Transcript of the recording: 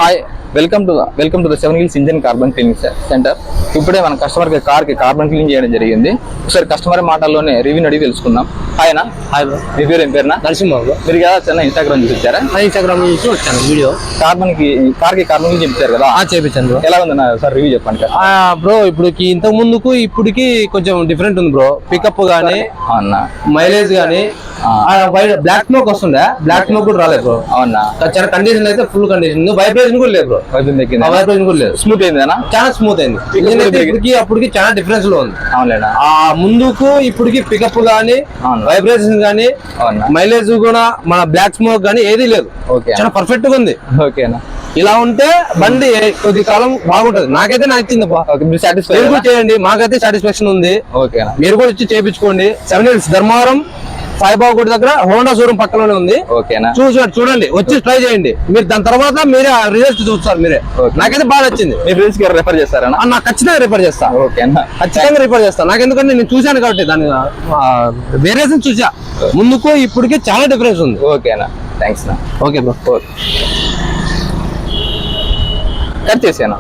Hi welcome to the seven hills engine carbon cleaning centre. ఇప్పుడే మన customer కి carbon clean చేయడం జరిగింది. ఒకసారి కస్టమర్ మాటల్లోనే రివ్యూ అడిగి తెలుసుకుందాం. హాయ్ అన్న. Hi bro. మీ పేరు ఏం పేరునా? నరసింహబాబు. మీరు కదా చిన్న ఇన్స్టాగ్రామ్ చూసి వచ్చారా? ఇన్స్టాగ్రామ్ నుంచి వచ్చాను వీడియో. కార్కి కార్బన్ క్లీన్ చేయించారు కదా, చేయించాను బ్రో. ఎలా ఉందన్న సార్ రివ్యూ చెప్పండి. బ్రో ఇప్పటికి ఇంతకు ముందుకు ఇప్పటికి కొంచెం డిఫరెంట్ ఉంది బ్రో. పికప్ గానీ అన్న మైలేజ్ గానీ బ్లాక్ స్మోక్ వస్తుండే, బ్లాక్ స్మోక్ కూడా రాలేదు బ్రో. అవునా? చాలా కండిషన్ అయితే ఫుల్ కండిషన్, వైబ్రేషన్ కూడా లేదు బ్రో. వైబ్రేషన్ కూడా లేదు, స్మూత్ అయిందేనా? చాలా స్మూత్ అయింది. ఇప్పటికి అప్పటికి చాలా డిఫరెన్స్ లో ఉంది. అవునా? ముందుకు ఇప్పటికి పికప్ గానీ వైబ్రేషన్ గానీ మైలేజ్ కూడా మన బ్లాక్ స్మోక్ గానీ ఏది లేదు. చాలా పర్ఫెక్ట్ గా ఉంది. ఓకేనా? ఇలా ఉంటే బండి కొద్ది కాలం బాగుంటది. నాకైతే నచ్చింది. మీరు కూడా చేయండి, మాకైతే సాటిస్ఫాక్షన్ ఉంది. ఓకేనా? మీరు కూడా వచ్చి చేయించుకోండి. 7 Hills ధర్మవరం సాయిబాబా గుడి దగ్గర హోండా షోరూమ్ పక్కలోనే ఉంది. ఓకేనా? చూడండి, వచ్చి ట్రై చేయండి. మీరు దాని తర్వాత మీరే రిజల్ట్ చూస్తారు. మీరే. నాకైతే బాగా నచ్చింది. మీ ఫ్రెండ్స్ కి రిఫర్ చేస్తారా? నాకు ఖచ్చితంగా రిఫర్ చేస్తా. ఓకేనా? ఖచ్చితంగా రిఫర్ చేస్తా. నాకు ఎందుకంటే నేను చూశాను కాబట్టి దాని వేరియేషన్ చూసా. ముందుకు ఇప్పటికి చాలా డిఫరెన్స్ ఉంది. ఓకేనా? థ్యాంక్స్ నా. Okay bro. కట్ చేసాను.